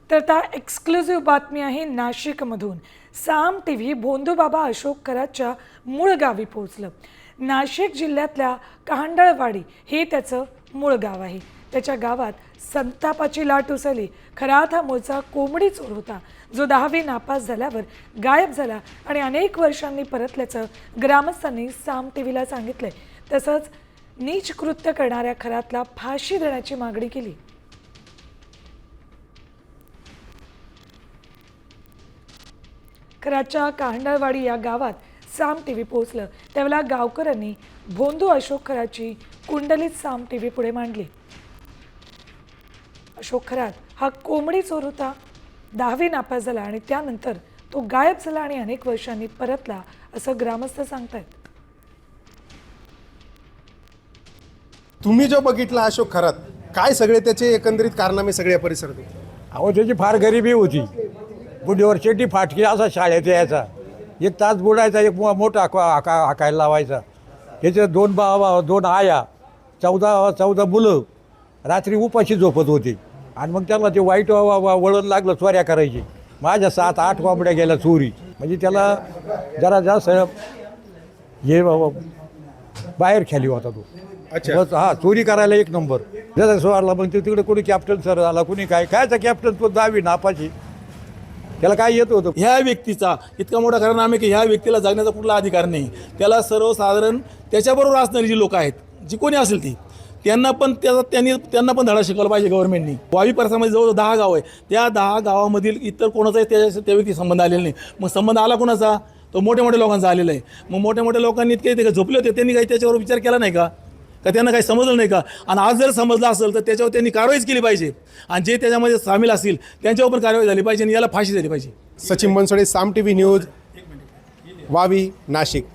तर आता एक्सक्लुझिव्ह बातमी आहे नाशिकमधून। साम टीव्ही भोंदूबाबा अशोक खरातच्या मूळ गावी पोहोचलं। नाशिक जिल्ह्यातल्या कहांडळवाडी हे त्याचं मूळ गाव आहे। त्याच्या गावात संतापाची लाट उसळली। खरात हा मूळचा कोंबडी चोर होता, जो 10वी नापास झाल्यावर गायब झाला आणि अनेक वर्षांनी परतल्याचं ग्रामस्थांनी साम टीव्हीला सांगितलंय। तसंच नीच कृत्य करणाऱ्या खरातला फाशी देण्याची मागणी केली। खरातच्या कहांडळवाडी या गावात साम टीव्ही पोहोचलं त्यावेळेला गावकऱ्यांनी भोंदू अशोक खरातची कुंडलीत साम टीव्ही पुढे मांडली। अशोक खरात हा कोंबडी चोर होता, 10वी नापास झाला आणि त्यानंतर तो गायब झाला आणि अनेक वर्षांनी परतला असं ग्रामस्थ सांगतायत। तुम्ही जो बघितला अशोक खरात, काय सगळे त्याचे एकंदरीत कारनामे सगळे या परिसरात होते? अहो त्याची फार गरिबी होती। बुडीवर शेटी फाटकी असा शाळेत यायचा, एक तास बुडायचा, एक मोठा हाकायला लावायचा। त्याचे दोन आया 14 मुलं रात्री उपाशी झोपत होती आणि मग त्याला ते वाईट वळण लागलं, चोऱ्या करायची। माझ्या 7-8 कोंबड्या गेल्या चोरी। म्हणजे त्याला जरा जास्त हे बाहेर खेळली होता तो। बस हा, चोरी करायला एक नंबर। जसं सोडला मग ते तिकडे कोणी कॅप्टन सर झाला, कोणी कायचा कॅप्टन, तो 10वी नापाशी, त्याला काय येत होतं। ह्या व्यक्तीचा इतका मोठा कारनामा की ह्या व्यक्तीला जगण्याचा कुठला अधिकार नाही। त्याला सर्वसाधारण त्याच्याबरोबर असणारी जी लोक आहेत, जी कोणी असेल ती, त्यांना पण त्यांना पण धडा शिकवला पाहिजे गव्हर्नमेंटनी। वावी परिसरामध्ये जवळ 10 गाव आहे, त्या 10 गावामधील इतर कोणाचाही त्या व्यक्ती संबंध आलेला नाही। मग संबंध आला कोणाचा? तो मोठ्या मोठ्या लोकांचा आलेला आहे। मग मोठ्या मोठ्या लोकांनी इतके झोपले होते, त्यांनी काही त्याच्यावर विचार केला नाही का त्यांना काही समजलं नाही का? आणि आज जर समजलं असेल तर त्याच्यावर त्यांनी कारवाईच केली पाहिजे आणि जे त्याच्यामध्ये सामील असतील त्यांच्यावर पण कारवाई झाली पाहिजे आणि याला फाशी झाली पाहिजे। सचिन बनसोडे, साम टीव्ही न्यूज, वावी, नाशिक।